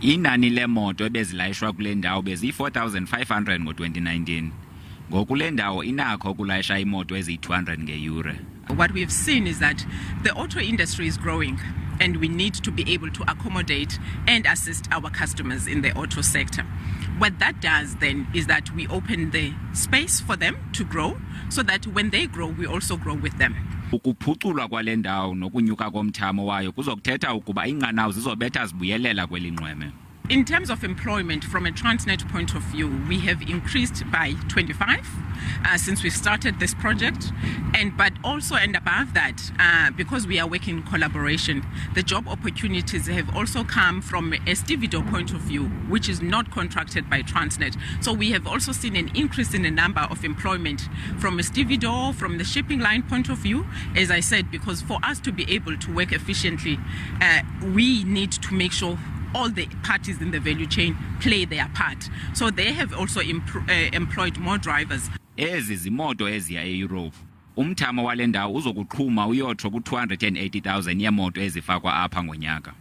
Inani leemoto ebezilayishwa kule ndawo bezi-4,500 ngo-2019. Ngokule ndawo inakho ukulayisha iimoto eziyi-200 ngeyure. What we have seen is that the auto industry is growing and we need to be able to accommodate and assist our customers in the auto sector. What that does then is that we open the space for them to grow so that when they grow, we also grow with them. Ukuphuculwa kwale ndawo nokunyuka komthamo wayo kuzokuthetha ukuba iinqanawa zizobetha zibuyelela kweli nqweme. In terms of employment, from a Transnet point of view, we have increased by 25 since we started this project. But also and above that, because we are working in collaboration, the job opportunities have also come from a stevedore point of view, which is not contracted by Transnet. So we have also seen an increase in the number of employment from a stevedore, from the shipping line point of view, as I said, because for us to be able to work efficiently, we need to make sure all the parties in the value chain play their part. So they have also employed more drivers. Ezi ziimoto eziya eEurope. Umthamo wale ndawo uzokuqhuma uyotsho ku-280,000 yeemoto ezifakwa apha ngonyaka.